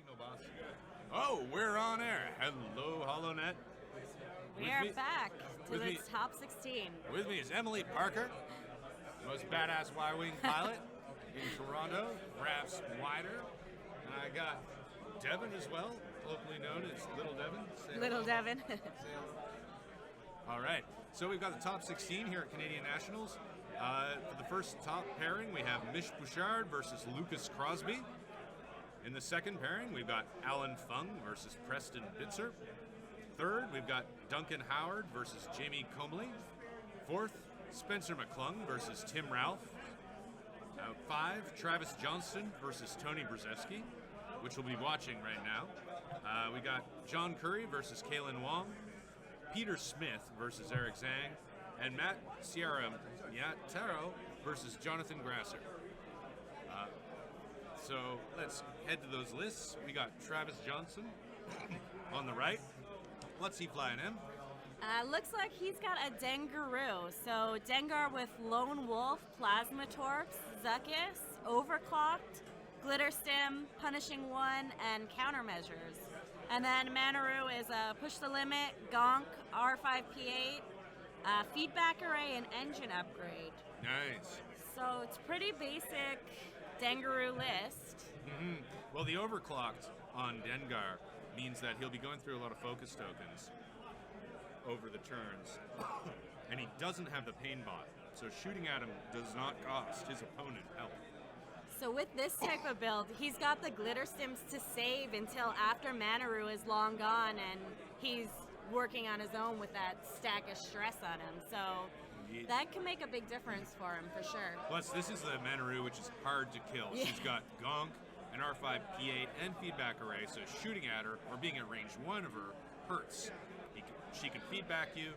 signal, boss. Oh, we're on air. Hello, HoloNet. We are back to the top 16. With me is Emily Parker, most badass Y-Wing pilot in Toronto, Raph's Wider. And I got Devin as well, locally known as Little Devin. Little Devin. All right, so we've got the top 16 here at Canadian Nationals. For the first top pairing, we have Mish Bouchard versus Lucas Crosby. In the second pairing, we've got Alan Fung versus Preston Bitzer. Third, we've got Duncan Howard versus Jamie Comley. Fourth, Spencer McClung versus Tim Ralph. 5, Travis Johnston versus Tony Brzezinski, which we'll be watching right now. We got John Curry versus Kalen Wong. Peter Smith versus Eric Zhang. And Matt Sierra Taro versus Jonathan Grasser. So let's head to those lists. We got Travis Johnson on the right. What's he flying in? Looks like he's got a Dengaroo. So Dengar with Lone Wolf, Plasma Torps, Zuckus, Overclocked, Glitter Stim, Punishing One, and Countermeasures. And then Manaroo is Push the Limit, Gonk, R5P8, Feedback Array, and Engine Upgrade. Nice. So it's pretty basic Dengaroo list. Mm-hmm. Well, the overclocked on Dengar means that he'll be going through a lot of focus tokens over the turns, and he doesn't have the pain bot, so shooting at him does not cost his opponent health. So with this type of build, he's got the glitter stims to save until after Manaroo is long gone and he's working on his own with that stack of stress on him. So that can make a big difference for him, for sure. Plus, this is the Manaroo, which is hard to kill. Yeah. She's got Gonk, an R5P8, and feedback array, so shooting at her or being at range 1 of her hurts. She can feedback you,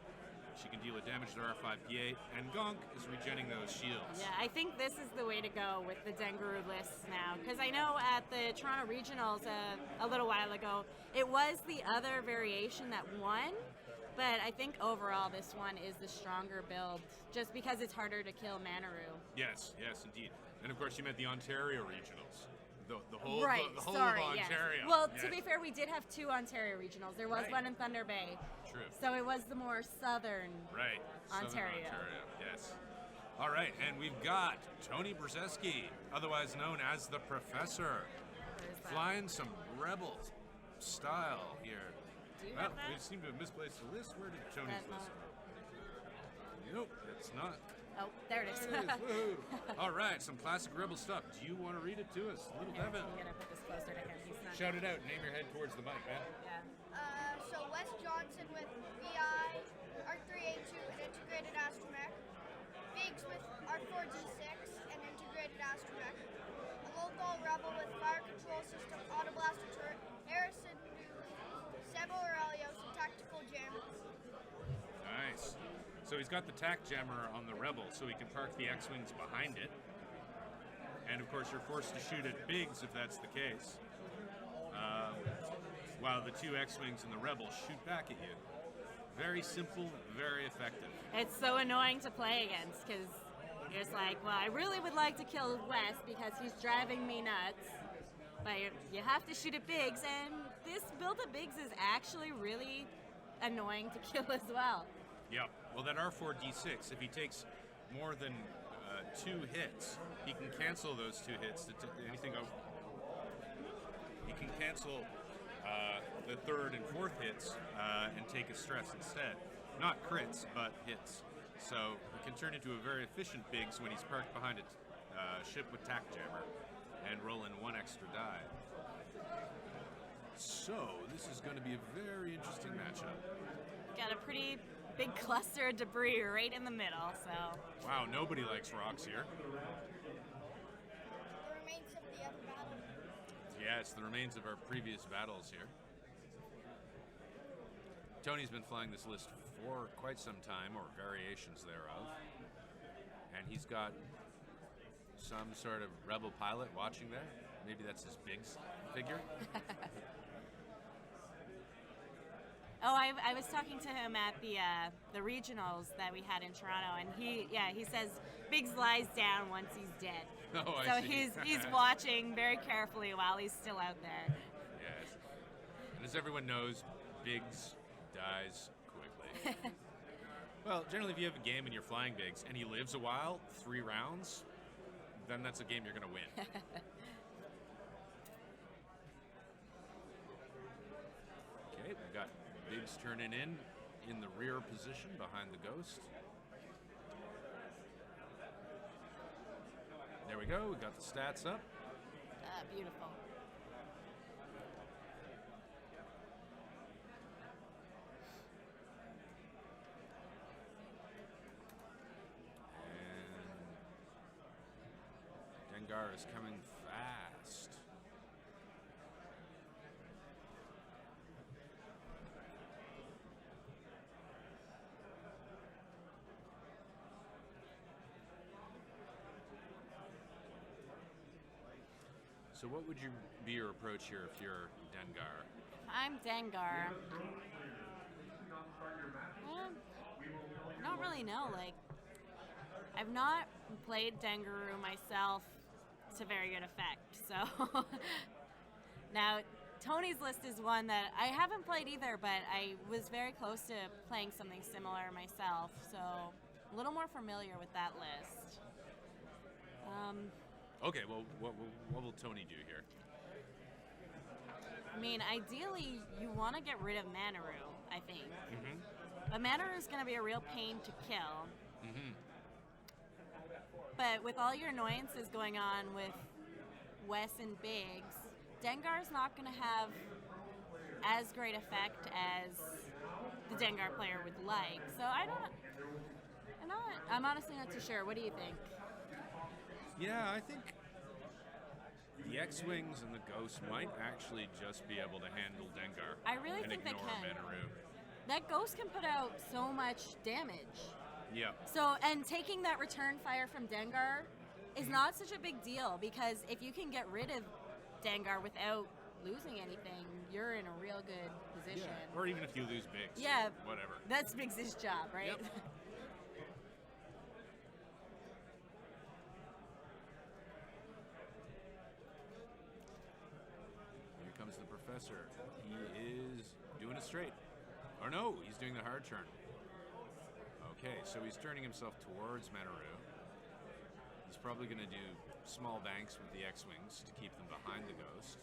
she can deal damage to R5P8, and Gonk is regenning those shields. Yeah, I think this is the way to go with the Dengaroo lists now, because I know at the Toronto Regionals a little while ago, it was the other variation that won, but I think overall this one is the stronger build, just because it's harder to kill Manaroo. Yes, indeed. And of course you meant the Ontario Regionals. The whole, right, the whole sorry, of Ontario. Yes. Well, yes. to be fair, we did have 2 Ontario regionals. There was one in Thunder Bay. True. So it was the more southern Ontario. Ontario, yes. All right, and we've got Tony Brzezinski, otherwise known as the Professor, flying some rebel style here. Do you have that? We seem to have misplaced the list. Where did Tony's list go? Nope, it's not. Oh, there it is. Woohoo. All right, some classic rebel stuff. Do you want to read it to us, Little Devin? I'm going to put this closer to him. He's not Shout it out. Name your head towards the mic, man. Yeah. So Wes Johnson with VI, R3A2, an integrated astromech. Biggs with R4D6, an integrated astromech. A Lothal Rebel with fire control system, auto blaster turret. Harrison New, Sebo Aurelio, some tactical jammers. Nice. So he's got the tac jammer on the Rebel, so he can park the X-Wings behind it. And of course, you're forced to shoot at Biggs if that's the case. While the 2 X-Wings and the Rebel shoot back at you. Very simple, very effective. It's so annoying to play against, because you're just like, well, I really would like to kill Wes because he's driving me nuts. But you have to shoot at Biggs, and this build of Biggs is actually really annoying to kill as well. Yep. Well, that R4D6, if he takes more than 2 hits, he can cancel those 2 hits. Anything over. He can cancel the 3rd and 4th hits and take a stress instead. Not crits, but hits. So he can turn into a very efficient Biggs when he's parked behind a ship with tac jammer and roll in 1 extra die. So this is going to be a very interesting matchup. Got a pretty big cluster of debris right in the middle, so. Wow, nobody likes rocks here. The remains of the other battle. Yeah, it's the remains of our previous battles here. Tony's been flying this list for quite some time, or variations thereof. And he's got some sort of rebel pilot watching there. Maybe that's his Biggs figure. Oh, I was talking to him at the regionals that we had in Toronto, and he says Biggs lies down once he's dead. Oh, so I see. he's watching very carefully while he's still out there. As everyone knows, Biggs dies quickly. Well, generally, if you have a game and you're flying Biggs and he lives a while, 3 rounds, then that's a game you're going to win. Okay, we've got Biggs turning in the rear position behind the Ghost. There we go. We got the stats up. Beautiful. And Dengar is coming fast. So what would be your approach here if you're Dengar? I'm Dengar. I don't really know. Like, I've not played Dengaroo myself to very good effect. So now Tony's list is one that I haven't played either, but I was very close to playing something similar myself. So a little more familiar with that list. Okay, well, what will Tony do here? I mean, ideally, you want to get rid of Manaroo, I think. Mm-hmm. But Manaroo is going to be a real pain to kill. Mm-hmm. But with all your annoyances going on with Wes and Biggs, Dengar's not going to have as great effect as the Dengar player would like. So I'm honestly not too sure. What do you think? Yeah, I think the X-Wings and the Ghost might actually just be able to handle Dengar. I really and think they ignore can. Manaroo. That Ghost can put out so much damage. Yeah. So, and taking that return fire from Dengar is not such a big deal, because if you can get rid of Dengar without losing anything, you're in a real good position. Yeah. Or even if you lose Biggs. Yeah. Whatever. That's Biggs' job, right? Yep. Here comes the Professor. He is doing a straight. Or no, he's doing the hard turn. Okay, so he's turning himself towards Manaroo. He's probably going to do small banks with the X-Wings to keep them behind the Ghost.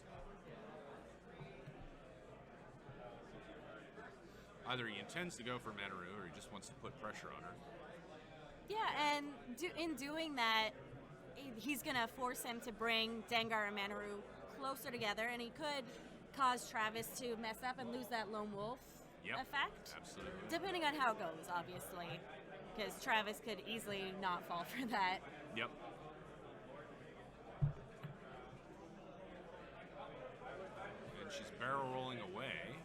Either he intends to go for Manaroo or he just wants to put pressure on her. Yeah, and in doing that, he's going to force him to bring Dengar and Manaroo closer together, and he could cause Travis to mess up and lose that lone wolf effect. Absolutely. Depending on how it goes, obviously, because Travis could easily not fall for that. Yep. And she's barrel rolling away.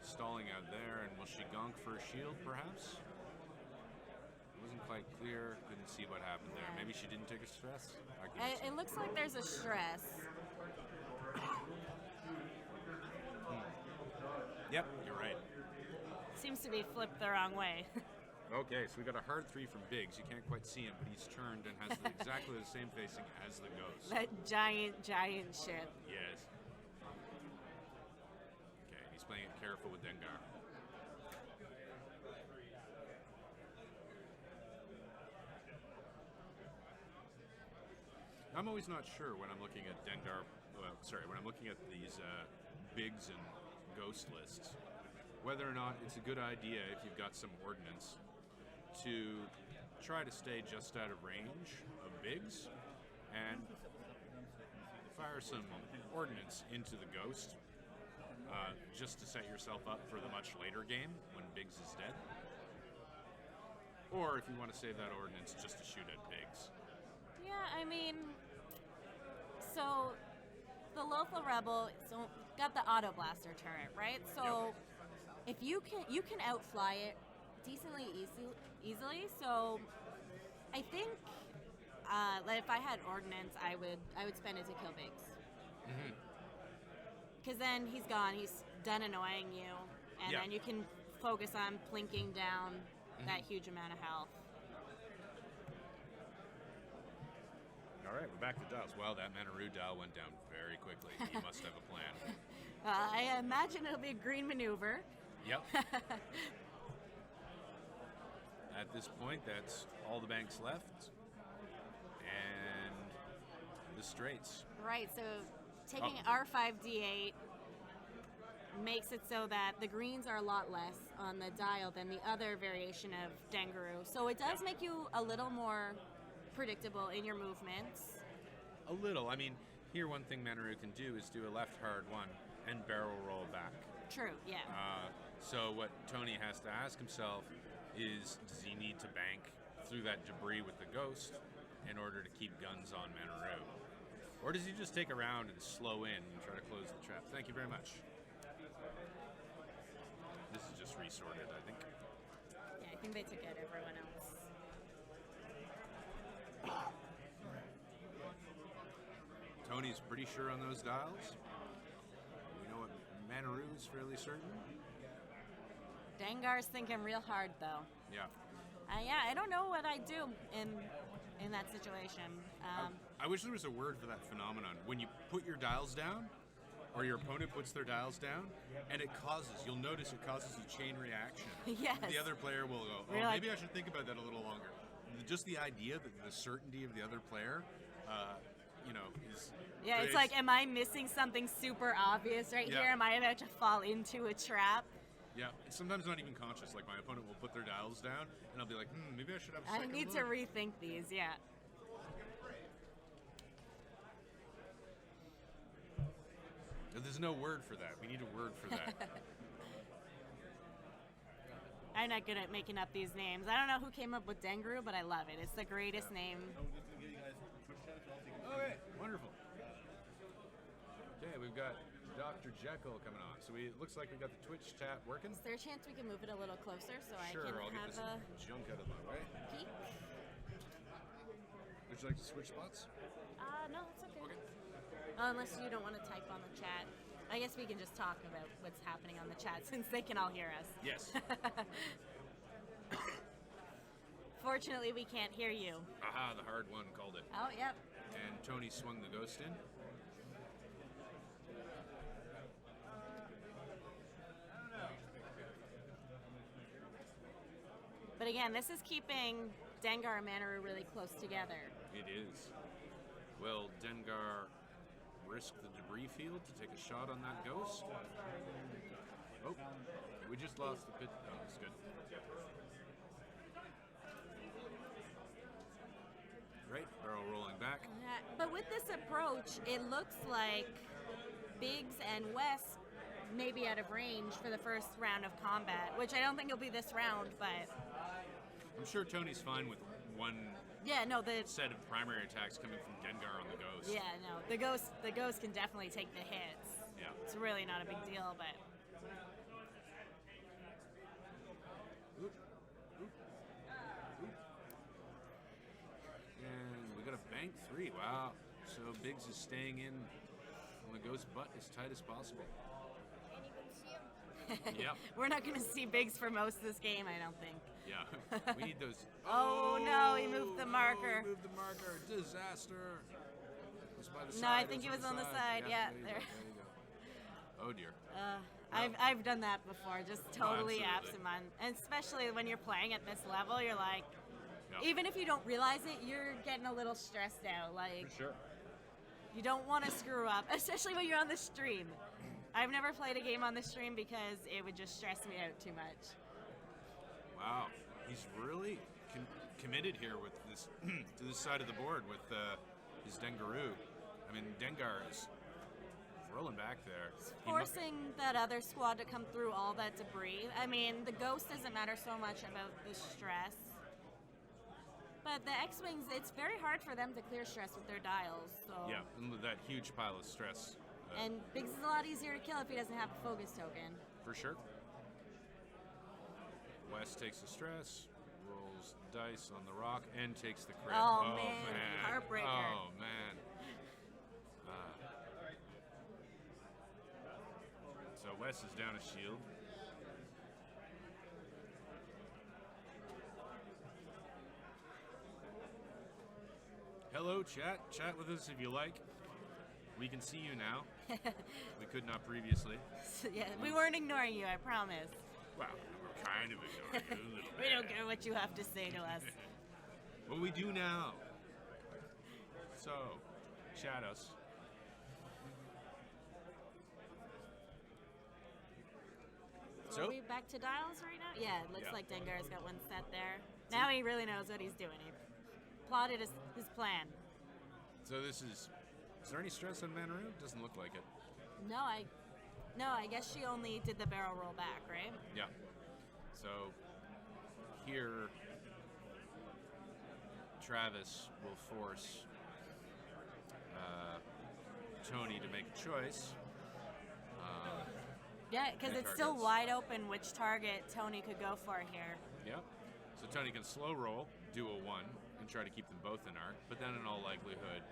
Stalling out there, and will she gonk for a shield, perhaps? It wasn't quite clear. Couldn't see what happened there. Yeah. Maybe she didn't take a stress. I couldn't see. It looks like there's a stress. Yep, you're right. Seems to be flipped the wrong way. Okay, so we got a hard 3 from Biggs. You can't quite see him, but he's turned and has exactly the same facing as the Ghost. That giant ship. Yes. Okay, he's playing it careful with Dengar. I'm always not sure when I'm looking at Dengar. When I'm looking at these Biggs and Ghost lists, whether or not it's a good idea if you've got some ordnance to try to stay just out of range of Biggs and fire some ordnance into the Ghost just to set yourself up for the much later game when Biggs is dead. Or if you want to save that ordnance just to shoot at Biggs. Yeah, I mean, so the Lothal Rebel got the auto blaster turret, right? So if you can outfly it decently easily. So I think like if I had ordnance, I would spend it to kill Biggs. Because then he's gone. He's done annoying you, and then you can focus on plinking down that huge amount of health. All right, we're back to dials. Wow, that Manaroo dial went down very quickly. He must have a plan. I imagine it'll be a green maneuver. Yep. At this point, that's all the banks left. And the straights. Right, so taking Oh. R5D8 makes it so that the greens are a lot less on the dial than the other variation of Dangaroo. So it does make you a little more predictable in your movements. A little. I mean, here one thing Manaroo can do is do a left hard one and barrel roll back. True, yeah. So what Tony has to ask himself is, does he need to bank through that debris with the ghost in order to keep guns on Manaroo? Or does he just take a round and slow in and try to close the trap? Thank you very much. This is just resorted, I think. Yeah, I think they took out everyone else. Tony's pretty sure on those dials. We know what Manaroo is fairly certain. Dengar's thinking real hard, though. Yeah. Yeah, I don't know what I'd do in that situation. I wish there was a word for that phenomenon. When you put your dials down, or your opponent puts their dials down, and you'll notice it causes a chain reaction. Yes. The other player will go, oh, You're like- maybe I should think about that a little longer. Just the idea that the certainty of the other player, is... Yeah, it's like, am I missing something super obvious right Yeah. here? Am I about to fall into a trap? Yeah, and sometimes not even conscious. Like, my opponent will put their dials down, and I'll be like, maybe I should have a I second need look. to rethink these, yeah. There's no word for that. We need a word for that. I'm not good at making up these names. I don't know who came up with Dangaroo, but I love it. It's the greatest name. Okay, wonderful. Okay, we've got Dr. Jekyll coming on. So it looks like we got the Twitch tap working. Is there a chance we can move it a little closer so Sure, I I'll can get have this a junk out of my way. peek? Would you like to switch spots? No, it's okay. Okay. Unless you don't want to type on the chat. I guess we can just talk about what's happening on the chat since they can all hear us. Yes. Fortunately, we can't hear you. Aha, the hard one called it. Oh, yep. And Tony swung the ghost in. But again, this is keeping Dengar and Manaroo really close together. It is. Will Dengar risk the debris field to take a shot on that ghost? Oh, we just lost the pit. Oh, that's good. Right, barrel rolling back. But with this approach, it looks like Biggs and Wes may be out of range for the first round of combat, which I don't think will be this round, but... I'm sure Tony's fine with one Yeah, no, the... set of primary attacks coming from Dengar on the ghost. Yeah, no, the ghost can definitely take the hits. Yeah. It's really not a big deal, but... Oop, oop, oop. And we got a bank 3. Wow. So Biggs is staying in on the ghost butt as tight as possible. Can't even see him. Yep. We're not going to see Biggs for most of this game, I don't think. Yeah. We need those. Oh, no, he moved the marker. He moved the marker. Disaster. It was by the No, side, I think it he was on the side. Yeah, there. there. You go. Oh dear. I've done that before, just totally absolutely. absent-minded. And especially when you're playing at this level, you're like, Yeah. even if you don't realize it, you're getting a little stressed out. Like, For sure. you don't want to screw up, especially when you're on the stream. I've never played a game on the stream because it would just stress me out too much. Wow. He's really committed here with this to this side of the board with his Dengaroo. I mean, Dengar is rolling back there. He mu- Forcing that other squad to come through all that debris. I mean, the ghost doesn't matter so much about the stress. But the X-Wings, it's very hard for them to clear stress with their dials. So. Yeah, and with that huge pile of stress. And Biggs is a lot easier to kill if he doesn't have a focus token. For sure. West takes the stress, rolls dice on the rock, and takes the crit. Oh, man. Heartbreaker. Oh, man. So West is down a shield. Hello, chat. Chat with us if you like. We can see you now. We could not previously. Yeah, we weren't ignoring you, I promise. Well, we're kind of ignoring you a little We bit. don't care what you have to say to us. What we do now. So, Shadows. So are we back to dials right now? Yeah, it looks Yeah. like Dengar's got one set there. Now he really knows what he's doing. He plotted his plan. So this is there any stress on Manaru? Doesn't look like it. No, I guess she only did the barrel roll back, right? Yeah. So here, Travis will force Tony to make a choice. Yeah, because Any it's still targets? wide open which target Tony could go for here. Yep. So Tony can slow roll, do a 1, and try to keep them both in arc. But then in all likelihood,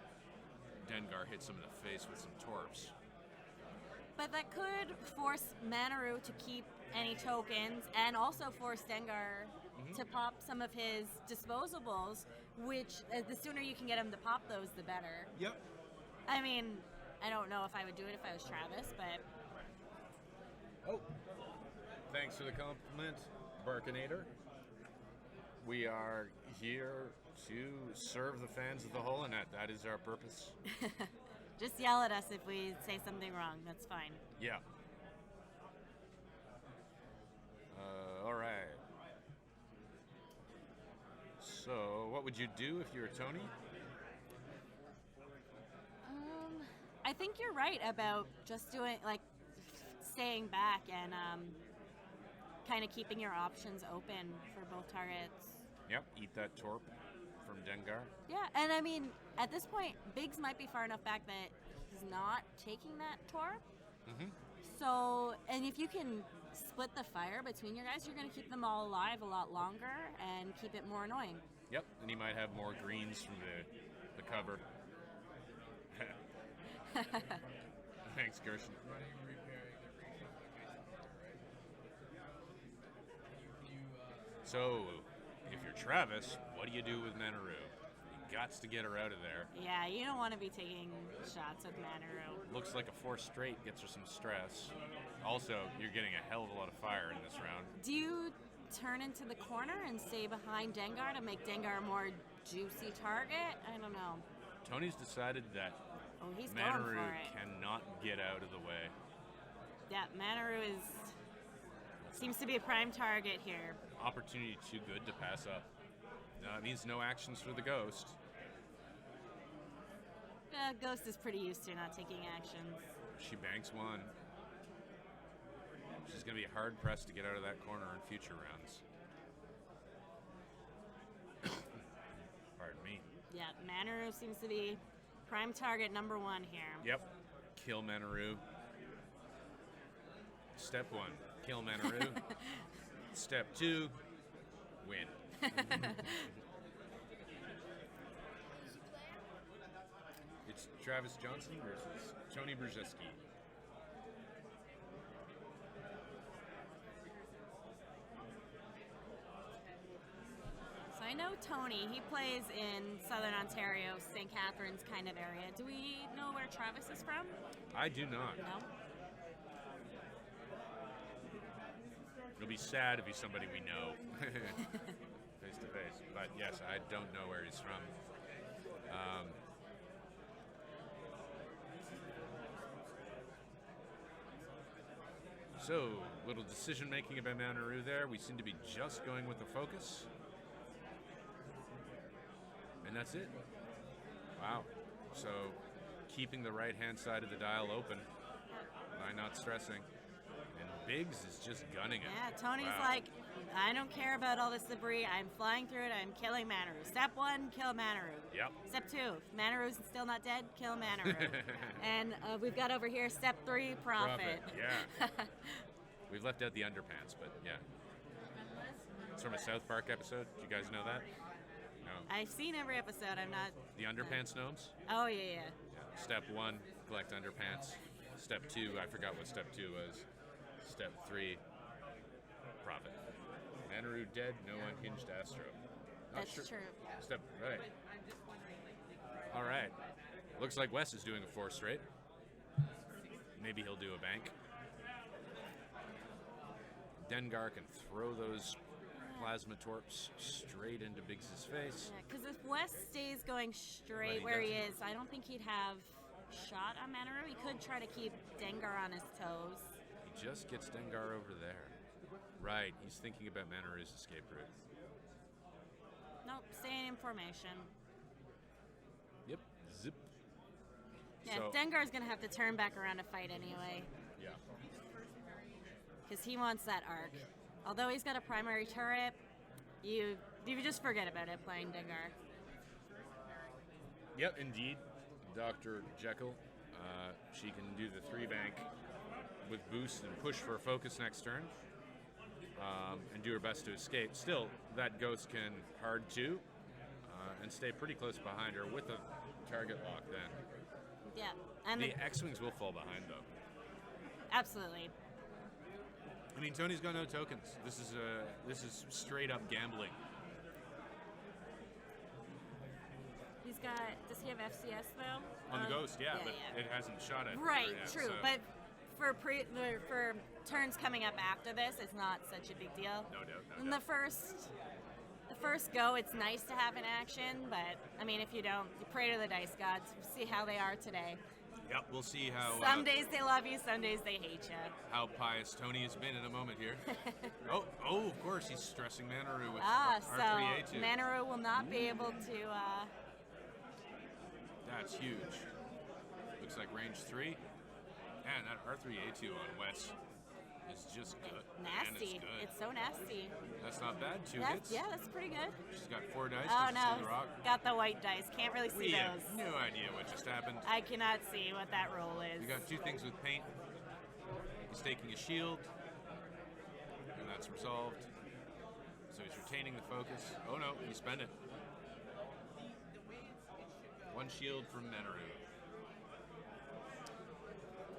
Dengar hits him in the face with some torps. But that could force Manaru to keep any tokens and also force Dengar to pop some of his disposables, which the sooner you can get him to pop those, the better. Yep. I mean, I don't know if I would do it if I was Travis, but Oh. Thanks for the compliment, Barkinator. We are here to serve the fans of the Hole Net. That is our purpose. just yell at us if we say something wrong. That's fine. Yeah. All right. So, what would you do if you were Tony? I think you're right about just doing, like, staying back and kind of keeping your options open for both targets. Yep. Eat that torp from Dengar. Yeah, and I mean, at this point, Biggs might be far enough back that he's not taking that torp. Mm-hmm. So, and if you can split the fire between your guys, you're going to keep them all alive a lot longer and keep it more annoying. Yep. And he might have more greens from the cover. Thanks, Gershon. So, if you're Travis, what do you do with Manaru? You gots to get her out of there. Yeah, you don't want to be taking shots with Manaru. Looks like a 4 straight gets her some stress. Also, you're getting a hell of a lot of fire in this round. Do you turn into the corner and stay behind Dengar to make Dengar a more juicy target? I don't know. Tony's decided that Oh, he's going Manaru for it. cannot get out of the way. Yeah, Manaru seems to be a prime target here. Opportunity too good to pass up. It means no actions for the ghost. Ghost is pretty used to not taking actions. She banks 1. She's going to be hard pressed to get out of that corner in future rounds. Pardon me. Yeah, Manaru seems to be prime target number 1 here. Yep. Kill Manaru. Step 1, kill Manaru. Step 2, win. It's Travis Johnson versus Tony Brzezinski. So I know Tony, he plays in Southern Ontario, St. Catharines kind of area. Do we know where Travis is from? I do not. No? It'll be sad if he's somebody we know face to face. But yes, I don't know where he's from. So, little decision making about Manaru there. We seem to be just going with the focus. And that's it. Wow. So, keeping the right hand side of the dial open by not stressing. And Biggs is just gunning it. Yeah, Tony's Wow. like, I don't care about all this debris. I'm flying through it. I'm killing Manaru. Step 1, kill Manaru. Yep. Step 2, Manaru's still not dead. Kill Manaru. And we've got over here step 3, profit. Yeah. We've left out the underpants, but yeah. It's from a South Park episode. Do you guys know that? No. I've seen every episode. I'm not. The underpants gnomes? Oh yeah. Yeah. Step 1, collect underpants. Step 2, I forgot what step 2 was. Step 3, profit. Manaru dead, no unhinged Astro. Not That's true. Step right. All right. Looks like Wes is doing a 4 straight. Maybe he'll do a bank. Dengar can throw those plasma torps straight into Biggs' face. Because if West stays going straight But where he doesn't. is, I don't think he'd have shot on Manaru. He could try to keep Dengar on his toes. He just gets Dengar over there. Right, he's thinking about Manaru's escape route. Nope, staying in formation. Yep, zip. Yeah, So, Dengar's going to have to turn back around to fight anyway. yeah. Because he wants that arc. Although he's got a primary turret, you just forget about it playing Dengar. Yep, indeed. Dr. Jekyll. She can do the 3-bank with boost and push for a focus next turn. And do her best to escape. Still, that ghost can hard 2 and stay pretty close behind her with a target lock then. Yeah, and The X-Wings will fall behind though. absolutely. I mean, Tony's got no tokens. This is straight up gambling. He's got. Does he have FCS though? On the ghost, yeah, but yeah. it hasn't shot at Right, her yet, true. so But for turns coming up after this, it's not such a big deal. no doubt. In the first go, it's nice to have an action, but I mean, if you don't, you pray to the dice gods. See how they are today. Yep, we'll see how Some days they love you, some days they hate you. how pious Tony has been in a moment here. oh, of course, he's stressing Manaru with So R3A2. Manaru will not be able to. That's huge. Looks like range 3. Man, that R3A2 on Wes is just good. Man, Nasty. it's good. It's so nasty. That's not bad. 2 hits. Yeah, that's pretty good. She's got 4 dice. Oh Doesn't no, see the rock. got the white dice. Can't really see We have those. no idea what just happened. I cannot see what that roll is. We got 2 things with paint. He's taking a shield, and that's resolved. So he's retaining the focus. Oh no, he spent it. 1 shield from Manaru.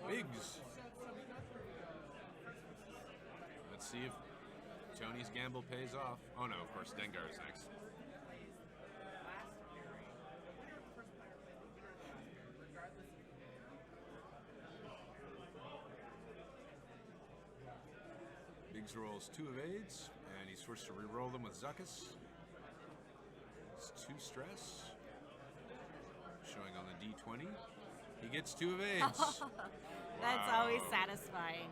Biggs. Let's see if Tony's gamble pays off. Oh no, of course, Dengar is next. Biggs rolls 2 evades, and he's forced to re-roll them with Zuckus. It's 2 stress. Showing on the D20. He gets 2 evades. That's Wow. always satisfying.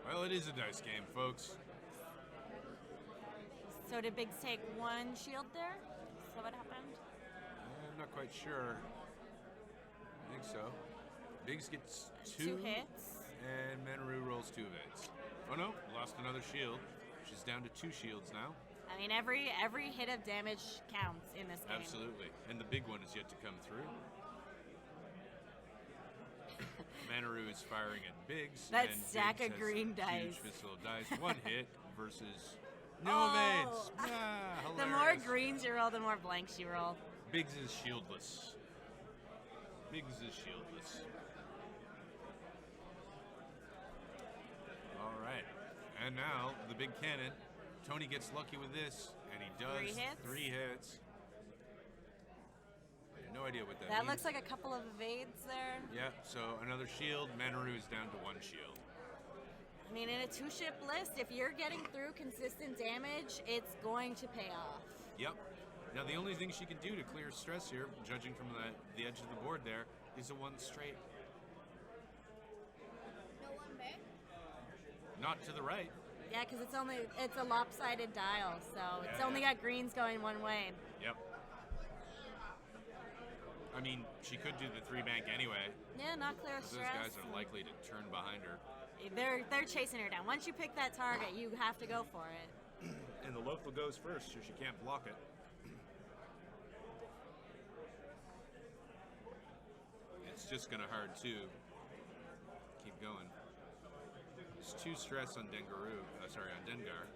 Well, it is a dice game, folks. So did Biggs take 1 shield there? Is that what happened? I'm not quite sure. I think so. Biggs gets 2 hits. and Manaru rolls 2 evades. Oh no, lost another shield. She's down to 2 shields now. I mean, every hit of damage counts in this game. Absolutely. And the big one is yet to come through. Manaru is firing at Biggs. That and stack Biggs of has green huge dice. fistful of dice. 1 hit versus no Oh. evades. Ah, The more hilarious. greens you roll, the more blanks you roll. Biggs is shieldless. Biggs is shieldless. All right. And now the big cannon. Tony gets lucky with this, and he does 3 hits? 3 hits. I have no idea what that That means. looks like a couple of evades there. Yeah, so another shield. Manaru is down to 1 shield. I mean, in a 2-ship list, if you're getting through consistent damage, it's going to pay off. Yep. Now the only thing she can do to clear stress here, judging from the edge of the board there, is a 1 straight. No 1 bank? Not to the right. Yeah, because it's a lopsided dial, so it's Yeah. only got greens going one way. Yep. I mean, she could do the 3-bank anyway. Yeah, not clear of Those stress. guys are likely to turn behind her. They're chasing her down. Once you pick that target, you have to go for it. And the local goes first, so she can't block it. It's just gonna hard to keep going. There's 2 stress on on Dengar.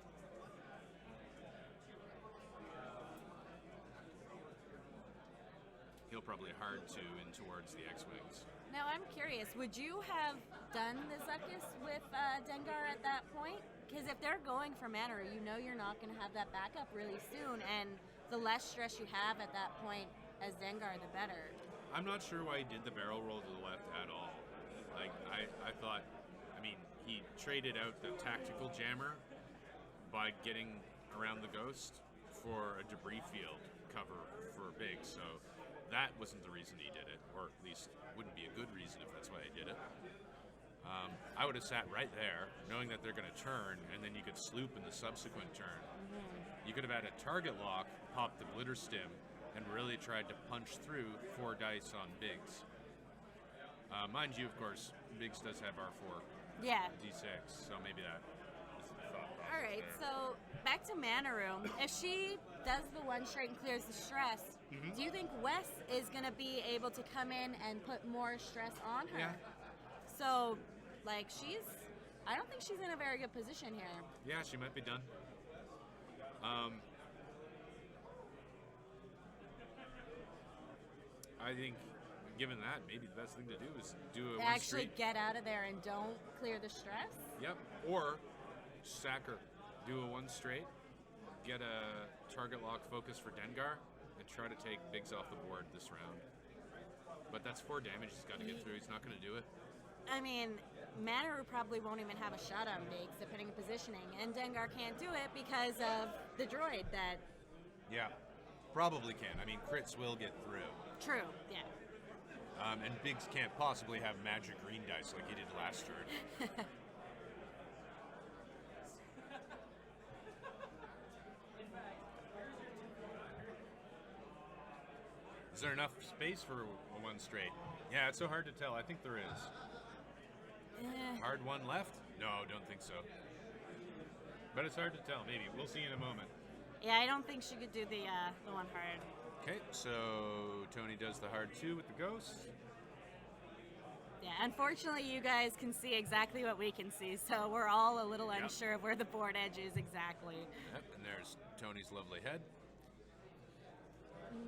He'll probably hard to in towards the X-Wings. Now, I'm curious, would you have done the Zuckus with Dengar at that point? Because if they're going for Manaru, you know you're not going to have that backup really soon, and the less stress you have at that point as Dengar, the better. I'm not sure why he did the barrel roll to the left at all. Like, I thought, I mean, he traded out the tactical jammer by getting around the ghost for a debris field cover for Biggs. So that wasn't the reason he did it, or at least wouldn't be a good reason if that's why he did it. I would have sat right there, knowing that they're going to turn, and then you could sloop in the subsequent turn. You could have had a target lock, popped the glitter stim, and really tried to punch through 4 dice on Biggs. Mind you, of course, Biggs does have R4 Yeah. D6, so maybe that is the thought process. All right, there. so back to Mana Room. If she does the one straight and clears the stress, do you think Wes is going to be able to come in and put more stress on her? Yeah. So, like, I don't think she's in a very good position here. Yeah, she might be done. I think, given that, maybe the best thing to do is do a one Actually straight. get out of there and don't clear the stress? Yep. Or sack her, do a 1 straight, get a target lock focus for Dengar, and try to take Biggs off the board this round. But that's 4 damage he's got to get through. He's not going to do it. I mean, Manaru probably won't even have a shot on Biggs, depending on positioning. And Dengar can't do it because of the droid that... Yeah, probably can. I mean, crits will get through. True, yeah. And Biggs can't possibly have magic green dice like he did last turn. Is there enough space for a 1 straight? Yeah, it's so hard to tell. I think there is. Hard 1 left? No, don't think so. But it's hard to tell. Maybe. We'll see in a moment. Yeah, I don't think she could do the one hard. Okay, so Tony does the hard 2 with the ghost. Yeah, unfortunately, you guys can see exactly what we can see, so we're all a little Yep. unsure of where the board edge is exactly. Yep, and there's Tony's lovely head. And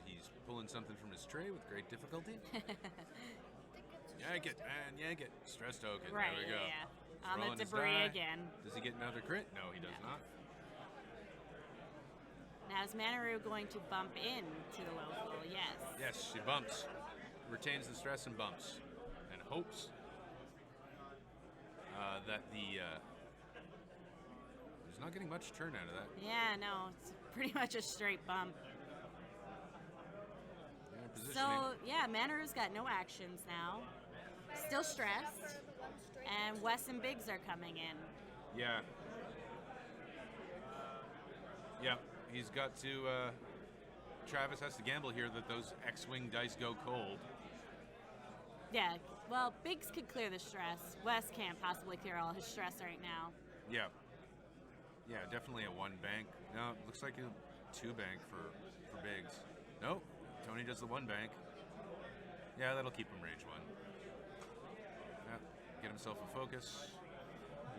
he's pulling something from his tray with great difficulty. Yank it, man, yank it. Stress token, Right, there we go. yeah. He's On the rolling his debris die. again. Does he get another crit? No, he does not. Now, is Manaru going to bump in to the low full? Yes. Yes, she bumps. Retains the stress and bumps. And hopes that there's not getting much turn out of that. Yeah, no, it's pretty much a straight bump. Yeah, positioning. So, yeah, Manaru's got no actions now. Still stressed. And Wes and Biggs are coming in. Yeah. Yeah, he's got to, Travis has to gamble here that those X-Wing dice go cold. Yeah, well, Biggs could clear the stress. Wes can't possibly clear all his stress right now. Yeah. Yeah, definitely a 1 bank. No, it looks like a 2 bank for Biggs. Nope, Tony does the 1 bank. Yeah, that'll keep him range 1. Yeah, get himself a focus.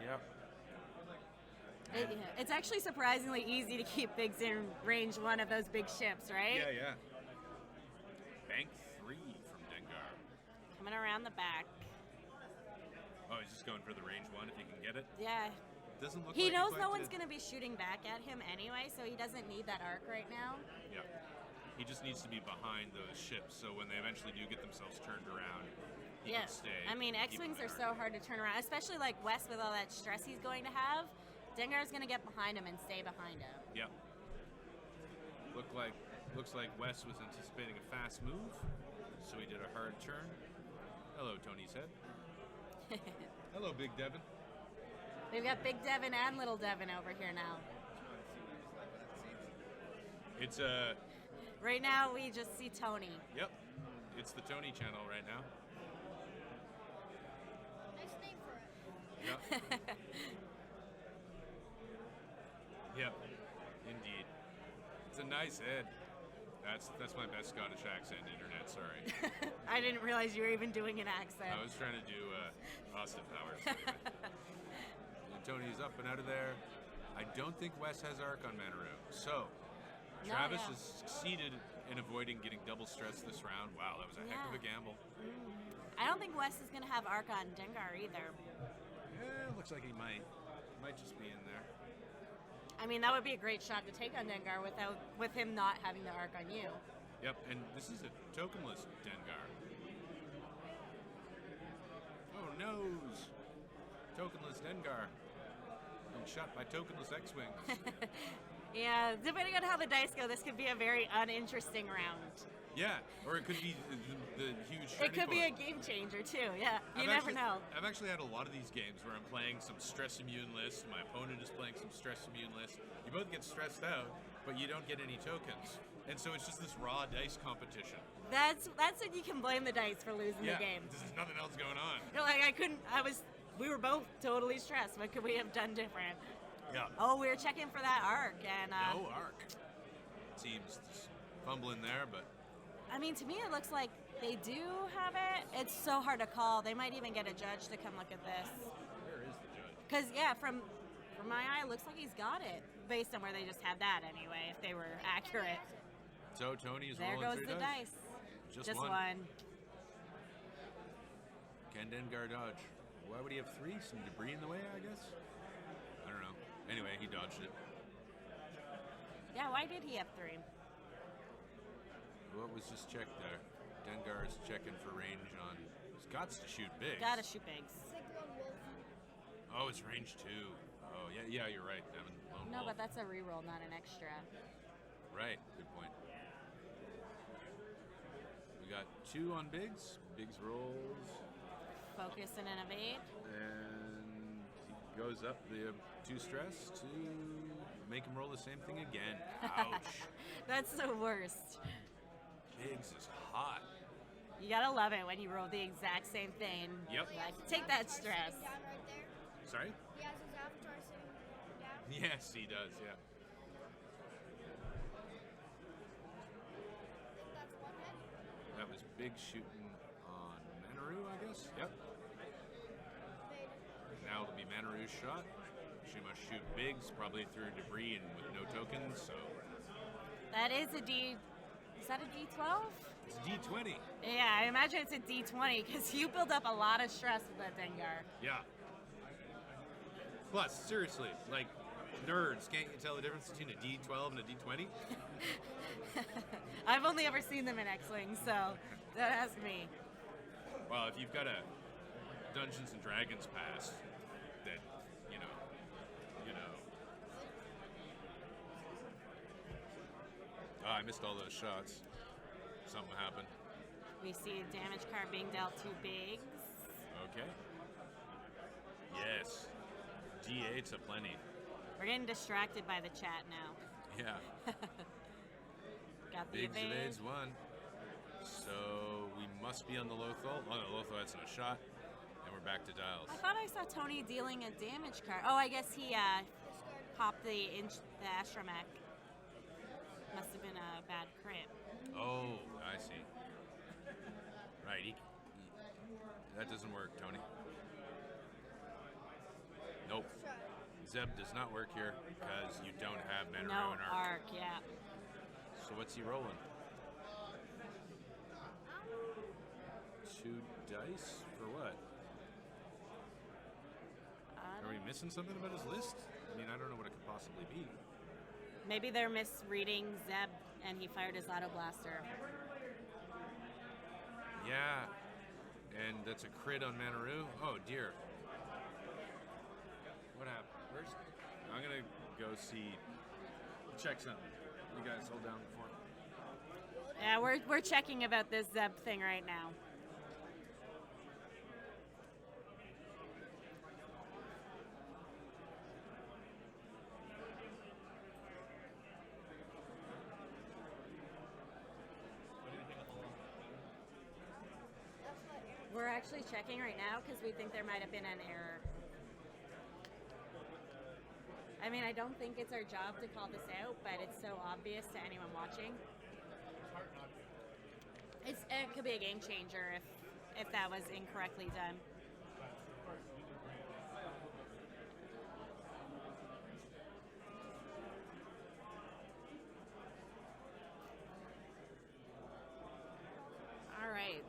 Yep. It's actually surprisingly easy to keep Biggs in range 1 of those big ships, right? Yeah, yeah. Bank 3 from Dengar. Coming around the back. Oh, he's just going for the range 1 if he can get it. Yeah. Doesn't look He like knows quite no one's did. going to be shooting back at him anyway, so he doesn't need that arc right now. Yeah. He just needs to be behind those ships, so when they eventually do get themselves turned around, he Yeah. can stay. I mean, keep X-Wings him are there. so hard to turn around, especially like Wes with all that stress he's going to have. Dengar's going to get behind him and stay behind him. Yep. Looks like Wes was anticipating a fast move, so he did a hard turn. Hello, Tony's head. Hello, Big Devin. We've got Big Devin and Little Devin over here now. It's Right now, we just see Tony. yep. It's the Tony channel right now. Nice name for it. Yep. Yep. Indeed. It's a nice head. That's my best Scottish accent, internet, sorry. I didn't realize you were even doing an accent. I was trying to do Austin Powers. And Tony's up and out of there. I don't think Wes has arc on Manaru. So, No, Travis yeah. has succeeded in avoiding getting double stress this round. Wow, that was a heck of a Yeah. gamble. I don't think Wes is going to have arc on Dengar either. Yeah, looks like he might. Might just be in there. I mean, that would be a great shot to take on Dengar with him not having the arc on you. Yep, and this is a tokenless Dengar. nose! Tokenless Dengar. Being shot by tokenless X-Wings. Yeah, depending on how the dice go, this could be a very uninteresting round. Yeah, or it could be the huge. It could be a point. game changer too. Yeah, you I've never actually- know. I've actually had a lot of these games where I'm playing some stress immune lists. My opponent is playing some stress immune lists. You both get stressed out, but you don't get any tokens, and so it's just this raw dice competition. That's when you can blame the dice for losing the game. There's nothing else going on. You're like, we were both totally stressed. What could we have done different? Yeah. Oh, we were checking for that arc, and No arc. Team's just fumbling there, but I mean, to me, it looks like they do have it. It's so hard to call. They might even get a judge to come look at this. where is the judge? Because, yeah, from my eye, it looks like he's got it. Based on where they just had that anyway, if they were accurate. So Tony's There rolling goes three the dice. Just one. Can Dengar dodge? Why would he have three? Some debris in the way, I guess? I don't know. Anyway, he dodged it. Yeah, why did he have three? What was just checked there? Dengar's checking for range on. He's got to shoot big. Gotta shoot bigs. Cyclone Wolf. Oh, it's range 2. Oh, yeah, you're right, Devin. Lone No, Wolf. but that's a reroll, not an extra. Right, good point. We got 2 on bigs. Bigs rolls. Focus and innovate. And he goes up the 2 stress to make him roll the same thing again. Ouch. That's the worst. Bigs is hot. You gotta love it when you roll the exact same thing. Yep. Like, take that stress. Down right there. Sorry? He has his avatar sitting down. Yes, he does, yeah. I think that's one hit. That was big shooting on Manaru, I guess. Yep. Made. Now it'll be Manaru's shot. She must shoot bigs, probably through debris and with no tokens, so That is a D. Is that a D12? it's D20. Yeah, I imagine it's a D20 because you build up a lot of stress with that Dengar. Yeah. Plus, seriously, like, nerds, can't you tell the difference between a D12 and a D20? I've only ever seen them in X-Wing, so don't ask me. Well, if you've got a Dungeons and Dragons pass, then, you know. Oh, I missed all those shots. Something happened. We see a damage card being dealt to bigs. Okay. Yes. D8's aplenty. We're getting distracted by the chat now. Yeah. Got the Biggs evade. evades 1. So we must be on the Lothal. Oh, no, Lothal that's in a shot. And we're back to dials. I thought I saw Tony dealing a damage card. Oh, I guess he Discard. popped the astromech. Must have been a bad crit. Oh, I see. Right. That doesn't work, Tony. Nope. Try. Zeb does not work here because you don't have Manaru No and Arc. arc, yeah. So what's he rolling? 2 dice for what? Are we missing something about his list? I mean, I don't know what it could possibly be. Maybe they're misreading Zeb and he fired his auto blaster. Yeah. And that's a crit on Manaru. Oh dear. What happened? I'm gonna go check something. You guys hold down for me. Yeah, we're checking about this Zeb thing right now. That's what Aaron. We're actually checking right now because we think there might have been an error. I mean, I don't think it's our job to call this out, but it's so obvious to anyone watching. It could be a game changer if that was incorrectly done. All right.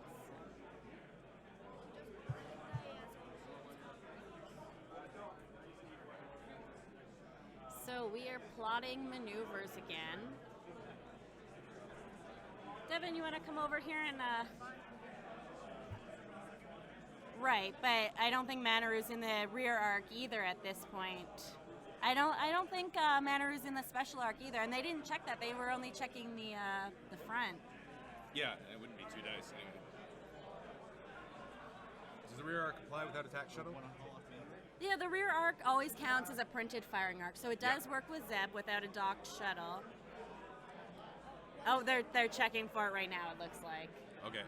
So we are plotting maneuvers again. Devin, you want to come over here and Right, but I don't think Manaru's in the rear arc either at this point. I don't think Manaru's in the special arc either, and they didn't check that. They were only checking the front. Yeah, it wouldn't be 2 dice anyway. Does the rear arc apply without attack shuttle? Yeah, the rear arc always counts as a printed firing arc, so it does work with Zeb without a docked shuttle. Oh, they're checking for it right now, it looks like. Okay.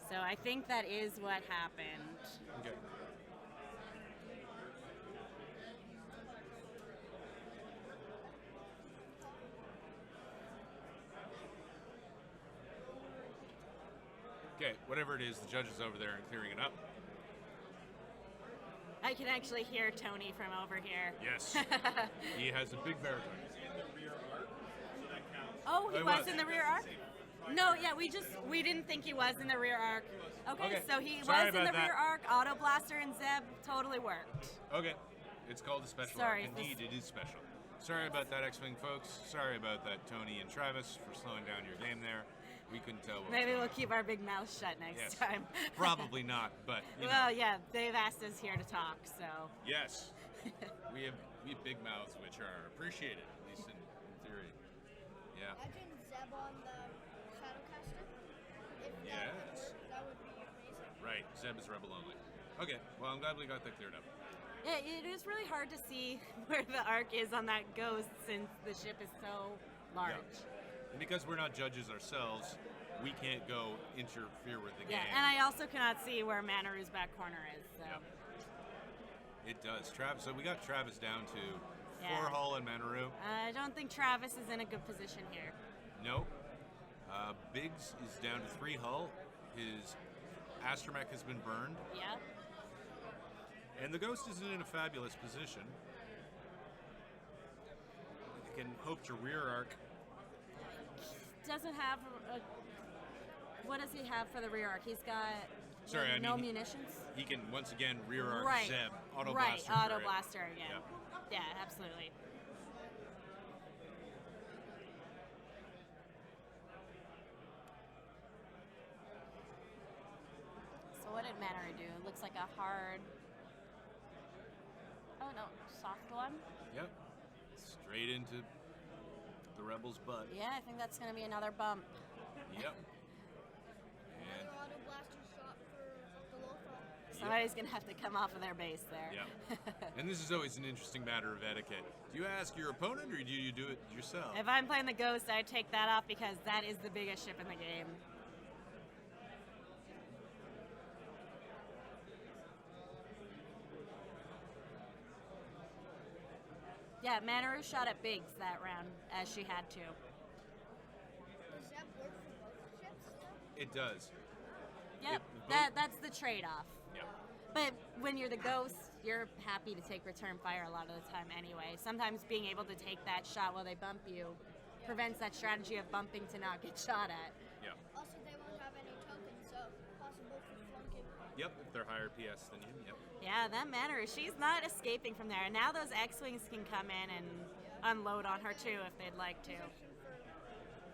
So I think that is what happened. Okay. Okay, whatever it is, the judge is over there and clearing it up. I can actually hear Tony from over here. Yes. He has a big baritone. Oh, he He was was. in the rear arc? No, yeah, we didn't think he was in the rear arc. Okay, Okay. so he Sorry was in the about that. rear arc. Auto Blaster and Zeb totally worked. Okay. It's called a special Sorry, arc. Indeed, it is special. Sorry about that, X-Wing folks. Sorry about that, Tony and Travis, for slowing down your game there. We couldn't tell what Maybe was we'll going keep our big mouth shut next Yes. time. on. Probably not, but you Well, know. yeah, they've asked us here to talk, so. Yes. we have big mouths which are appreciated, at least in theory. Yeah. Imagine Zeb on the Shadowcaster. If that would Yes. work, that would be amazing. Right. Zeb is rebel only. Okay. Well, I'm glad we got that cleared up. Yeah, it is really hard to see where the arc is on that ghost since the ship is so large. And because we're not judges ourselves, we can't go interfere with the Yeah, game. and I also cannot see where Manaru's back corner is, so. Yeah. It does. Travis. So we got Travis down to Yeah. 4 hull and Manaru. I don't think Travis is in a good position here. Nope. Biggs is down to 3 hull. His astromech has been burned, Yeah. and the Ghost isn't in a fabulous position. He can hope to rear arc. Doesn't have a. What does he have for the rear arc? He's got Sorry, I no mean, munitions. He can once again rear arc Right. Zeb. Auto right, blaster. auto for it. blaster again. Yeah. Yeah, absolutely. So what did Manaru do? It looks like a hard. Oh no, soft one. Yep. Straight into the rebel's butt. Yeah, I think that's going to be another bump. Yep. And Another auto blaster shot for the Lothar. Somebody's going to have to come off of their base there. yeah. And this is always an interesting matter of etiquette. Do you ask your opponent or do you do it yourself? If I'm playing the Ghost, I'd take that off because that is the biggest ship in the game. Yeah, Manaru shot at Biggs that round, as she had to. Does Zeb work for both ships still? It does. Yep, both- that's the trade-off. Yeah. But when you're the Ghost, you're happy to take return fire a lot of the time anyway. Sometimes being able to take that shot while they bump you prevents that strategy of bumping to not get shot at. Yeah. Also, they won't have any tokens, so possible for flunking. Yep. If they're higher PS than you. Yep. Yeah, that matters. She's not escaping from there. And now those X-Wings can come in and unload on her too if they'd like to.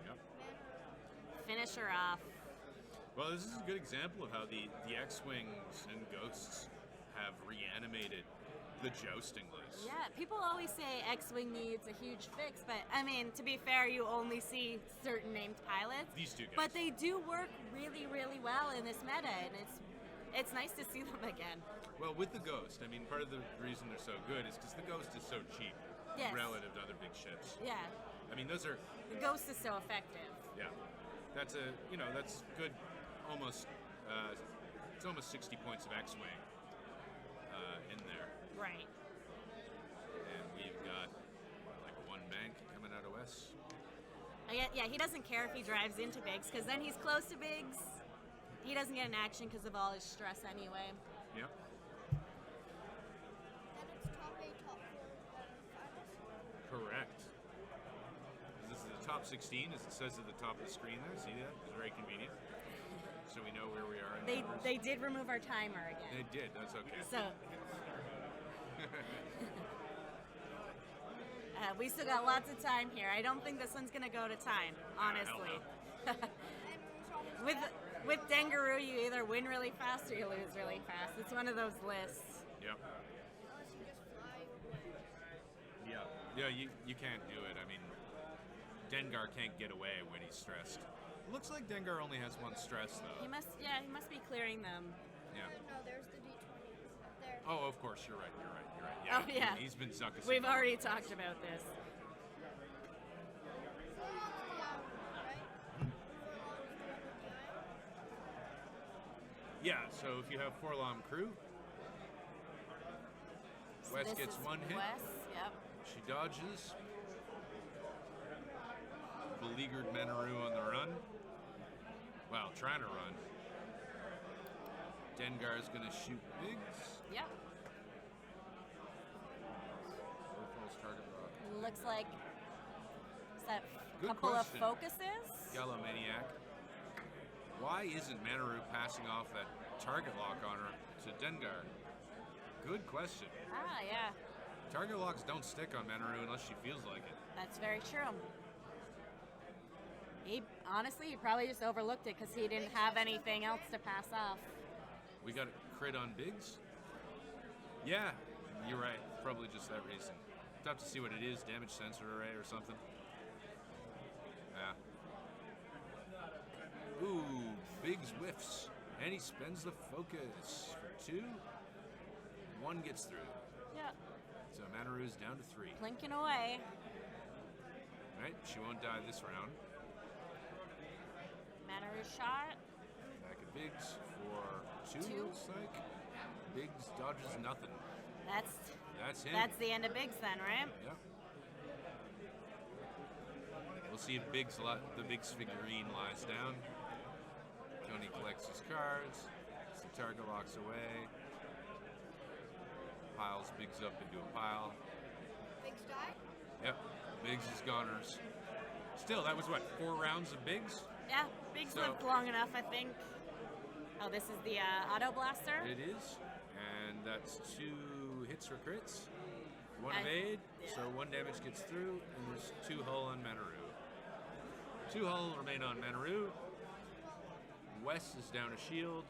Yep. Finish her off. Well, this is a good example of how the X-Wings and Ghosts have reanimated the jousting list. Yeah, people always say X-Wing needs a huge fix, but I mean, to be fair, you only see certain named pilots. These two guys. But they do work really, really well in this meta, and it's nice to see them again. Well, with the Ghost, I mean, part of the reason they're so good is because the Ghost is so cheap Yes. relative to other big ships. Yeah, I mean, those are, the Ghost is so effective. yeah, that's good, almost, it's almost 60 points of X-Wing in there. Right. And we've got, like, one bank coming out of West. Yeah, he doesn't care if he drives into Biggs, because then he's close to Biggs. He doesn't get an action because of all his stress anyway. Yep. Then it's top 8, top 4, finals. Correct. This is the top 16, as it says at the top of the screen there. See that? It's very convenient. So we know where we are in the numbers. They did remove our timer again. They did. That's okay. So we still got lots of time here. I don't think this one's gonna go to time, honestly. And Rouge almost with dead. with Dengaroo, you either win really fast or you lose really fast. It's one of those lists. Yep. Unless you just fly away. Yeah. Yeah, you can't do it. I mean, Dengar can't get away when he's stressed. Looks like Dengar only has one stress, though. He must be clearing them. Yeah. No, there's the D20 up there. Oh, of course, you're right. Yeah, Oh, yeah. He's been Zuckus. We've already talked about this. Yeah, so if you have Forlom crew, So Wes this gets is one hit. Wes, yep. She dodges. Beleaguered Menaru on the run. Well, trying to run. Dengar's gonna shoot Biggs. Yep. False target rock. Looks like is that a Good couple question. of focuses? Yellow Maniac. Why isn't Menaru passing off that target lock on her to Dengar? Good question. Ah, yeah. Target locks don't stick on Menaru unless she feels like it. That's very true. He probably just overlooked it because he didn't have anything else to pass off. We got a crit on Biggs. Yeah, you're right. Probably just that reason. Tough to see what it is. Damage sensor array or something. Yeah. Ooh, Biggs whiffs. And he spends the focus for 2. 1 gets through. Yeah. So Manaru's down to 3. Blinking away. Right, she won't die this round. Manaru shot. Back at Biggs for 2, 2. looks like. Biggs dodges nothing. That's him. That's the end of Biggs then, right? Yep. We'll see if the Biggs figurine lies down. Tony collects his cards. The target locks away. Piles Biggs up into a pile. Biggs die? Yep. Biggs is goners. Still, that was what, 4 rounds of Biggs? Yeah, Biggs So- lived long enough, I think. Oh, this is the auto blaster. It is. And that's 2 hits for crits. 1 I- evade, yeah. so 1 damage gets through, and there's 2 hull on Menaru. 2 hull remain on Menaru. Wes is down a shield.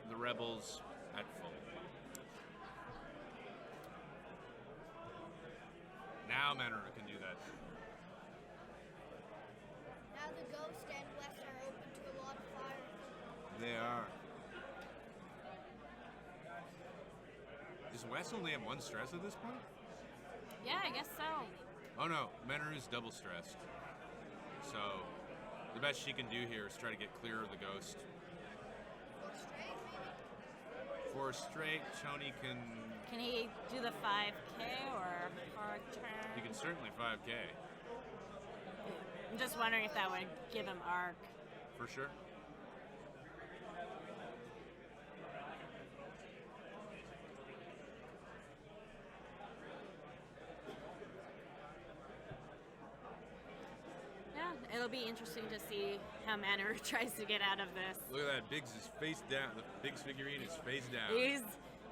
The Rebels at full. Now Menaru can do that. Now the Ghost and West are open to a lot of fire. They are. Does Wes only have 1 stress at this point? Yeah, I guess so. Oh no, Menaru's double stressed. So the best she can do here is try to get clear of the Ghost. 4 straight, maybe? 4 straight, Tony can. Can he do the 5K or hard turn? He can certainly 5K I'm just wondering if that would give him arc. for sure. Yeah, it'll be interesting to see how Manaru tries to get out of this. Look at that, Biggs is face down. The Biggs figurine is face down. He's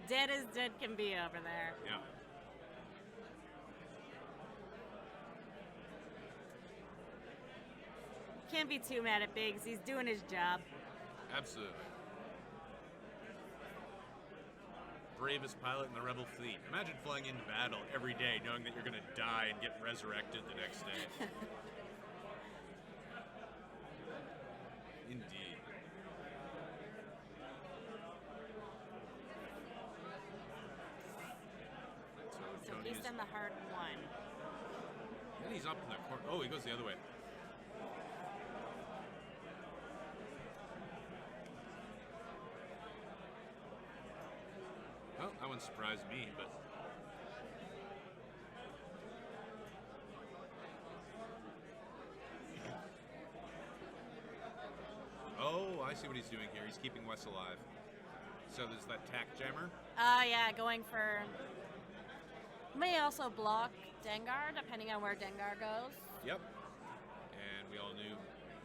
dead as dead can be over there. Yeah. Can't be too mad at Biggs. He's doing his job. Absolutely. Bravest pilot in the Rebel fleet. Imagine flying into battle every day knowing that you're going to die and get resurrected the next day. Indeed. So Tony he's is- done the hard one. Then he's up in the corner. Oh, he goes the other way. Well, that one surprised me, but oh, I see what he's doing here. He's keeping Wes alive. So there's that tack jammer. Yeah, going for. May also block Dengar, depending on where Dengar goes. Yep. And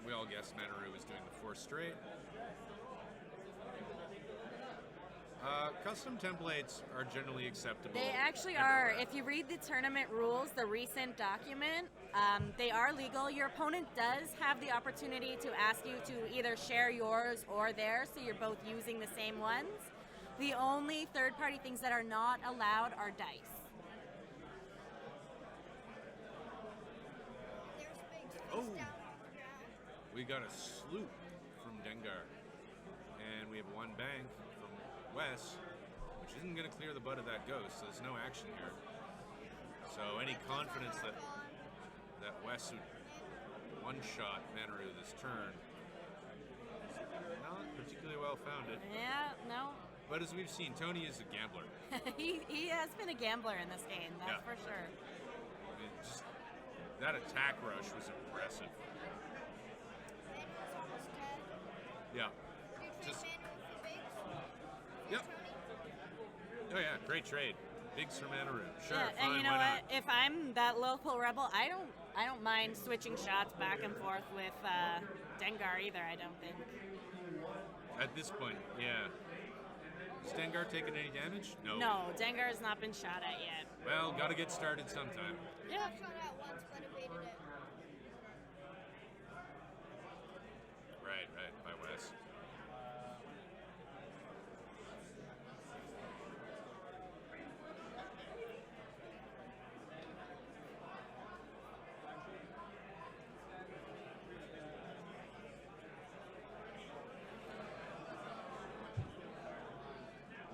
we all guessed Menaru was doing the 4 straight. Custom templates are generally acceptable. They actually are. everywhere. If you read the tournament rules, the recent document, they are legal. Your opponent does have the opportunity to ask you to either share yours or theirs, so you're both using the same ones. The only third-party things that are not allowed are dice. There's Biggs face Oh. down on the ground. We got a sloop from Dengar. And we have one bank from Wes, which isn't going to clear the butt of that ghost, so there's no action here. So any confidence that Wes would one-shot Manaru this turn is not particularly well founded. Yeah, no. But as we've seen, Tony is a gambler. he has been a gambler in this game, that's Yeah. for sure. I mean, just that attack rush was impressive. Manuel's almost dead. Yeah. Do you trade Just- Manuel for Biggs? Yep. Tony? Oh yeah, great trade. Bigs for Manaru. Sure, Yeah, fine, and you know why what? If I'm that local rebel, I don't mind switching shots back and forth with Dengar either. I don't think. not? At this point, yeah. Is Dengar taking any damage? No, Dengar has not been shot at yet. Well, gotta get started sometime. I got shot at once, but evaded it. Right, by Wes.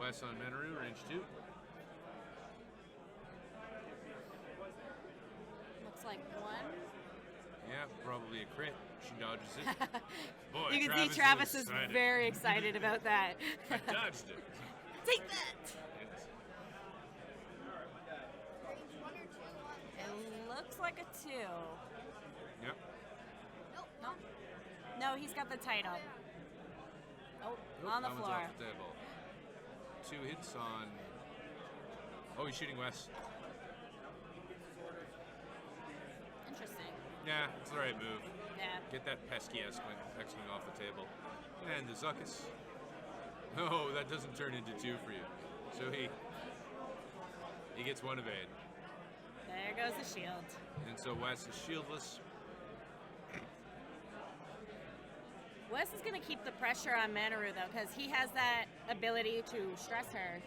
Wes on Manaru, range 2. Looks like one. Yeah, probably a crit. She dodges it. Boy, You can Travis see Travis is is excited. very excited about that. I dodged it. Take that! Yes. Range 1 or 2 on It looks like a 2. Yep. Nope. No, no, he's got the title. Oh, Nope, on the that one's floor. off the table. 2 hits on. Oh, he's shooting Wes. Interesting. Yeah, it's the right move. Yeah. Get that pesky X-Wing off the table. And the Zuckus. No, that doesn't turn into 2 for you. So he gets 1 evade. There goes the shield. And so Wes is shieldless. Wes is going to keep the pressure on Manaru, though, because he has that ability to stress her.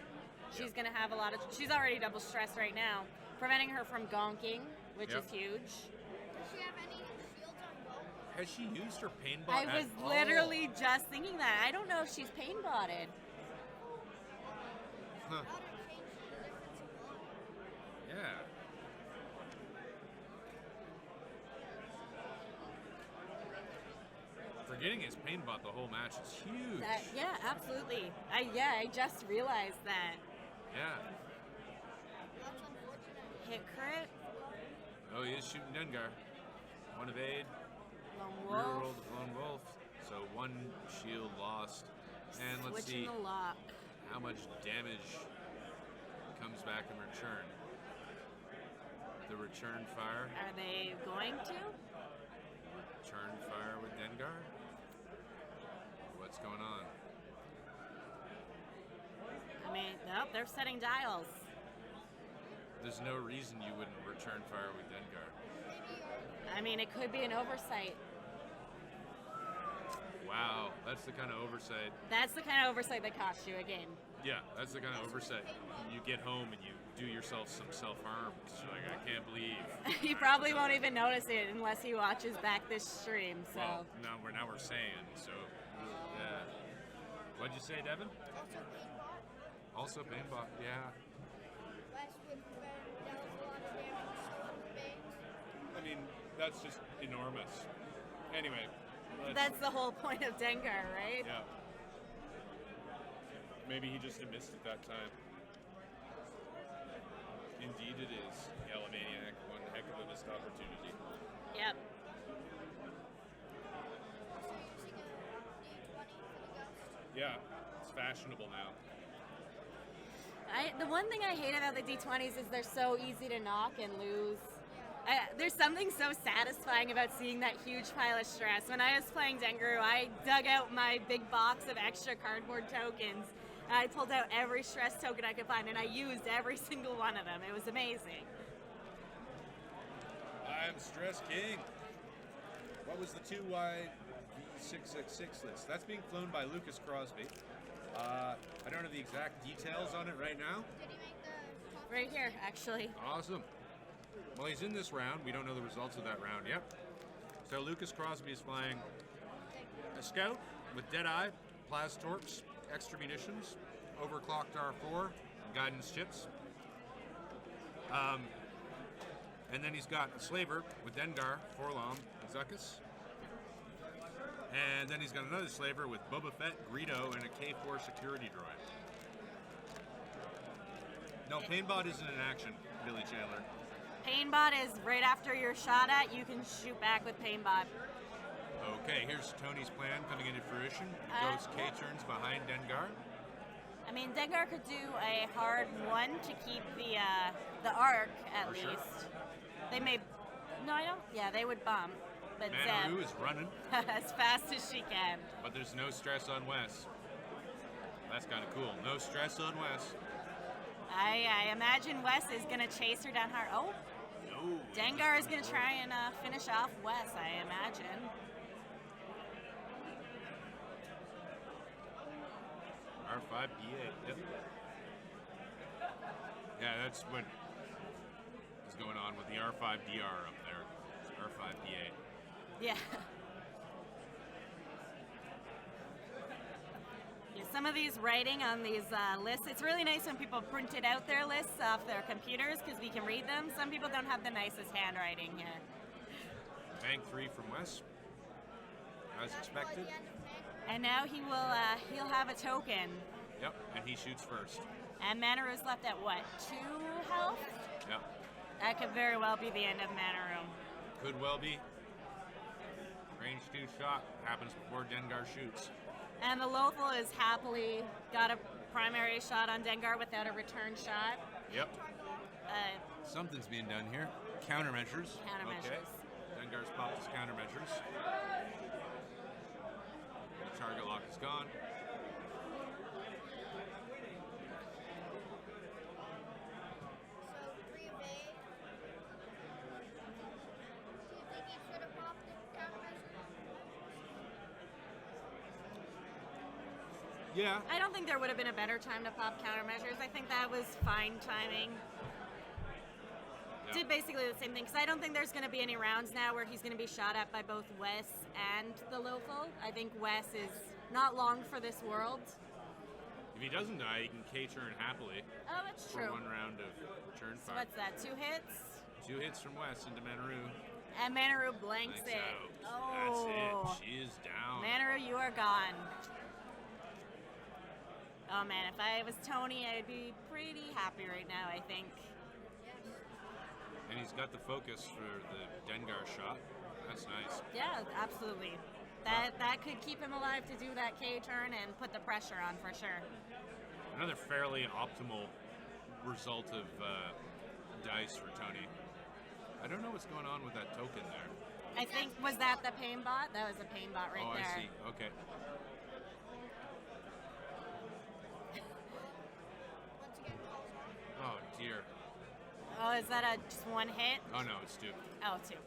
She's Yep. going to have a lot of... She's already double stressed right now, preventing her from gonking, which Yep. is huge. Does she have any shields on both? Has she used her pain bot I at was all? literally just thinking that. I don't know if she's pain botted. Huh. How to change the difference of one? Yeah. Forgetting his pain bot the whole match is huge. Yeah, absolutely. I just realized that. Yeah. That's unfortunate. Hit crit, Oh, he is shooting Dengar. 1 evade. lone Rear roll wolf, to lone wolf. So 1 shield lost. And let's switching see the lock. how much damage comes back in return. The return fire. Are they going to? Return fire with Dengar. What's going on? I mean, nope, they're setting dials. There's no reason you wouldn't return fire with Dengar. I mean, it could be an oversight. Wow, that's the kind of oversight. That's the kind of oversight that costs you a game. Yeah, that's the kind of oversight. You get home and you do yourself some self-harm because you're like, I can't believe. He probably won't even notice it unless he watches back this stream. So Well, now we're saying, so yeah. What'd you say, Devin? Also, paintball. Also paintball, yeah. Wes would prevent that was a lot of damage on the bangs. I mean, that's just enormous. Anyway. that's the whole point of Dengar, right? Yeah. Maybe he just missed at that time. Indeed it is. Galamaniac, one heck of a missed opportunity. Yep. Also using a D20 for the ghost. Yeah, it's fashionable now. The one thing I hate about the D20s is they're so easy to knock and lose. There's something so satisfying about seeing that huge pile of stress. When I was playing Dengaru, I dug out my big box of extra cardboard tokens, I pulled out every stress token I could find, and I used every single one of them. It was amazing. I'm Stress King. What was the 2Y666 list? That's being flown by Lucas Crosby. I don't have the exact details on it right now. Did he make the top Right here, actually. Awesome. Well, he's in this round. We don't know the results of that round yet. So Lucas Crosby is flying a Scout with Deadeye, Plas Torps, extra munitions, overclocked R4, guidance chips. And then he's got a Slaver with Dengar, Forlom, and Zuckuss. And then he's got another Slaver with Boba Fett, Greedo, and a K4 security droid. No, Painbot isn't in action, Billy Chandler. Painbot is right after you're shot at, you can shoot back with Painbot. Okay, here's Tony's plan coming into fruition. He goes K-turns behind Dengar. I mean, Dengar could do a hard one to keep the arc, at For least. sure. They may... No, I don't... Yeah, they would bump. But Manaru is running, as fast as she can. but there's no stress on Wes. That's kind of cool. No stress on Wes. I imagine Wes is going to chase her down hard. Oh, No. Dengar is going to try and finish off Wes, I imagine. R5B8. Yep. Yeah, that's what is going on with the R5DR up there. It's R5B8. Yeah. Yeah, some of these writing on these lists, it's really nice when people printed out their lists off their computers because we can read them. Some people don't have the nicest handwriting here. Bank 3 from Wes. As expected. And now he'll have a token. Yep, and he shoots first. And Manaru's left at what, 2 health? Yep. That could very well be the end of Manaru. Could well be. Range 2 shot happens before Dengar shoots. And the Lothal is happily got a primary shot on Dengar without a return shot. Yep. Uh, Something's being done here. Countermeasures. Countermeasures. Okay. Dengar's popped his countermeasures. The target lock is gone. So 3 evade. Do you think he should have popped the countermeasure? Yeah. I don't think there would have been a better time to pop countermeasures. I think that was fine timing. Yeah. Did basically the same thing because I don't think there's going to be any rounds now where he's going to be shot at by both Wes and the Lothal. I think Wes is not long for this world. If he doesn't die, he can K-turn happily Oh, that's for true. one round of return So fire. what's that? 2 hits? 2 hits from Wes into Manaru. And Manaru blanks Thanks it. out. Oh. That's it. She is down. Manaru, you are gone. Oh man, if I was Tony, I'd be pretty happy right now, I think. And he's got the focus for the Dengar shot. That's nice. Yeah, absolutely. That could keep him alive to do that K-turn and put the pressure on for sure. Another fairly optimal result of dice for Tony. I don't know what's going on with that token there. I think, was that the pain bot? That was a pain bot right oh, there. I see. Okay. Once again, calls off. Oh, dear. Oh, is that just 1 hit? Oh, no, it's 2. Oh, 2. Okay.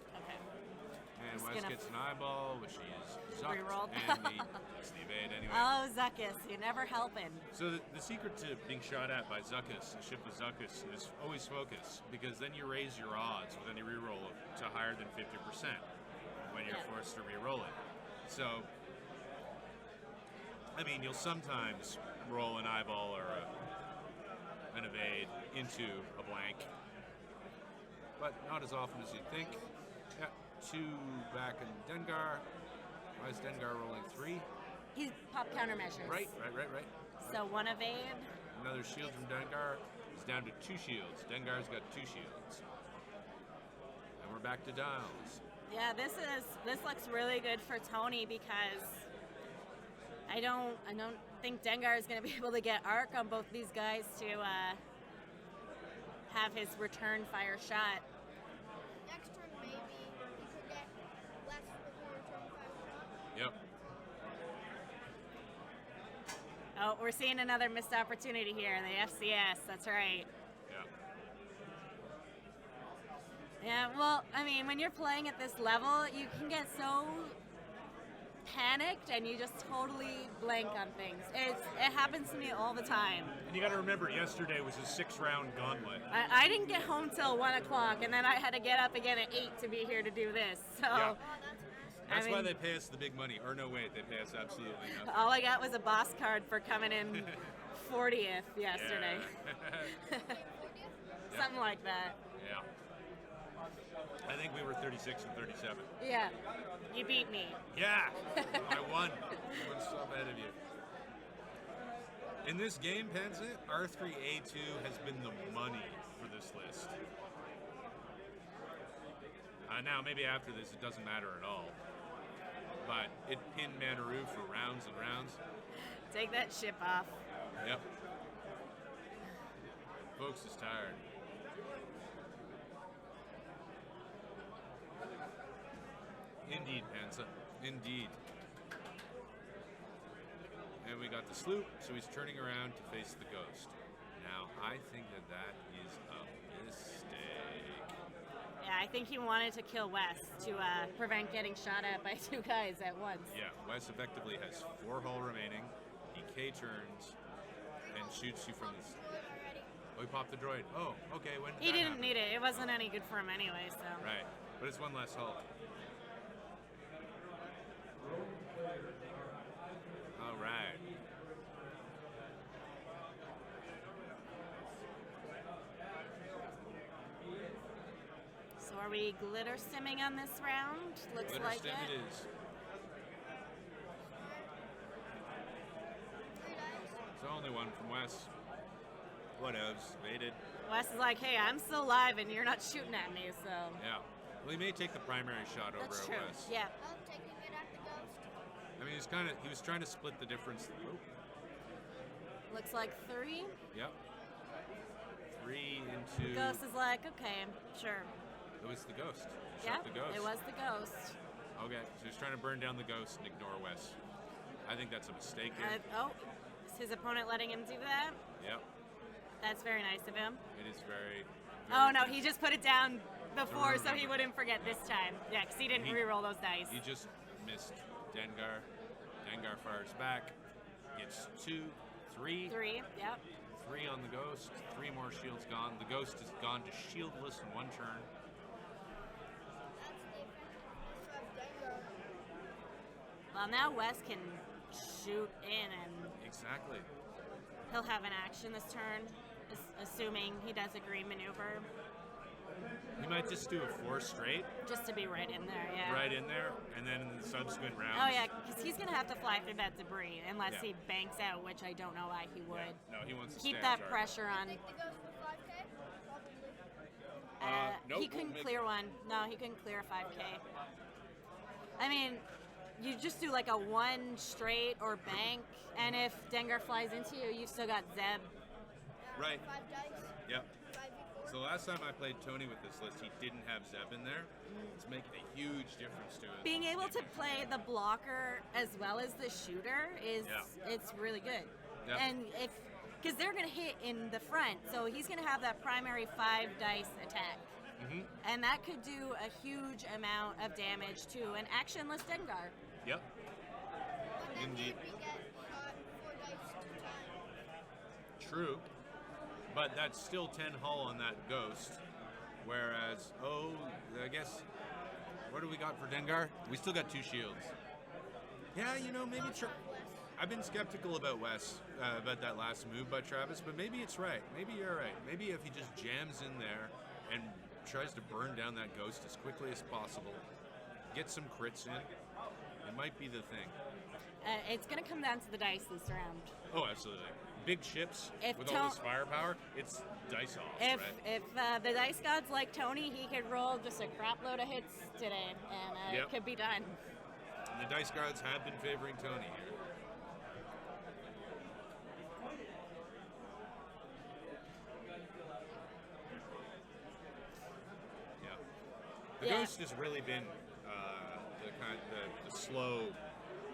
And Just Wes gonna gets an eyeball, which he is zucked. Rerolled. And he gets the evade anyway. Oh, Zuckuss, you're never helping. So the secret to being shot at by Zuckuss, a ship with Zuckuss, is always focus, because then you raise your odds with any reroll to higher than 50% when you're Yeah. forced to reroll it. So, I mean, you'll sometimes roll an eyeball or an evade into a blank, but not as often as you'd think. Yeah, 2 back in Dengar. Why is Dengar rolling 3? He popped countermeasures. Right. So 1 evade. Another shield from Dengar is down to 2 shields. Dengar's got 2 shields. And we're back to dials. Yeah, this looks really good for Tony because I don't think Dengar is going to be able to get arc on both these guys to have his return fire shot. Next turn, maybe he could get less with a return fire shot. Yep. Oh, Oh, we're seeing another missed opportunity here. The FCS. That's right. Yeah. Yeah, well, I mean, when you're playing at this level, you can get so panicked and you just totally blank on things. It happens to me all the time. And you got to remember, yesterday was a 6-round gauntlet. I didn't get home till 1 o'clock, and then I had to get up again at 8 to be here to do this. So Yeah. Oh, that's nasty. That's I why mean- they pay us the big money. Or no, wait, they pay us absolutely nothing. all I got was a boss card for coming in 40th yesterday. Yeah. Something like that. Yeah. I think we were 36 and 37. Yeah, you beat me. Yeah, I won. One step ahead of you. In this game, Panza, R3A2 has been the money for this list. Now, maybe after this, it doesn't matter at all. But it pinned Manaroo for rounds and rounds. Take that ship off. Yep. Folks is tired. Indeed, Panza. Indeed. And we got the sloop, so he's turning around to face the ghost. Now, I think that is a mistake. Yeah, I think he wanted to kill Wes to prevent getting shot at by two guys at once. Yeah, Wes effectively has 4 hull remaining. He K-turns and shoots you from the... Oh, he popped the droid. Oh, okay. When did He that didn't happen? need it. It wasn't any good for him anyway, so. Right, but it's 1 less hull. All right. So are we glitter stimming on this round? Looks Glitter like stim it. it is. 3 dice. So only 1 from Wes. Whatevs. Baited. Wes is like, hey, I'm still alive and you're not shooting at me, so. Yeah. Well, he may take the primary shot over That's at true. Wes. Yeah. I'm taking it at the ghost. I mean, he was trying to split the difference. Oh, Looks like 3. yep. 3 into. Ghost is like, okay, sure. It was the ghost. He Yeah, shot the ghost. it was the ghost. Okay, so he's trying to burn down the ghost and ignore Wes. I think that's a mistake here. Oh, is his opponent letting him do that? Yep. That's very nice of him. It is very. Oh very no, good. he just put it down before so he remember. wouldn't forget this time. Yeah, because he didn't He- re-roll those dice. He just missed Dengar. Dengar fires back. Gets 2, 3. 3, yep. 3 on the ghost. 3 more shields gone. The ghost is gone to shieldless in 1 turn. That's the effectiveness of Dengar. Well, now Wes can shoot in and Exactly. he'll have an action this turn, assuming he does a green maneuver, He might just do a 4 straight just to be right in there, yeah. right in there, and then in the subsequent rounds. Oh yeah, because he's going to have to fly through that debris unless Yeah. he banks out, which I don't know why he would. Yeah. No, he wants to Keep stay on that target. pressure on. Take the ghost for 5K? Probably. Nope, He we'll couldn't make- clear one. No, he couldn't clear a 5K. I mean, you just do like a 1 straight or bank, and if Dengar flies into you, you've still got Zeb. Right. 5 dice. Yep. 5v4. So last time I played Tony with this list, he didn't have Zeb in there. It's making a huge difference to it. Being able to play the blocker as well as the shooter is it's really good. Yep. And because they're going to hit in the front, so he's going to have that primary 5 dice attack. Mm-hmm. And that could do a huge amount of damage to an actionless Dengar. Yep. But then Indeed. we get shot 4 dice 2 times. True. But that's still 10 hull on that ghost. Whereas, I guess, what do we got for Dengar? We still got 2 shields. Yeah, maybe. I've been skeptical about Wes, about that last move by Travis, but maybe it's right. Maybe you're right. Maybe if he just jams in there and tries to burn down that ghost as quickly as possible, get some crits in, it might be the thing. It's going to come down to the dice this round. Oh, absolutely. Big ships If with all this firepower, it's dice off, If right? the dice gods like Tony, he could roll just a crap load of hits today, and Yep. it could be done. And the dice guards have been favoring Tony here. Yeah. The Yeah. ghost has really been the slow.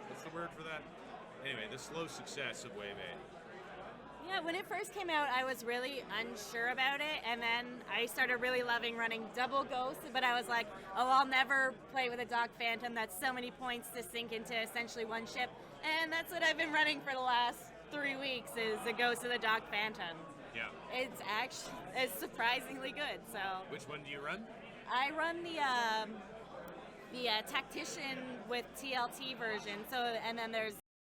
What's the word for that? anyway, the slow success of Wave 8. Yeah, when it first came out, I was really unsure about it, and then I started really loving running double ghosts, but I was like, oh, I'll never play with a Dock Phantom. That's so many points to sink into essentially one ship, and that's what I've been running for the last 3 weeks is a Ghost of the Dock Phantom. Yeah. It's surprisingly good, so. Which one do you run? I run the Tactician with TLT version, so, and then there's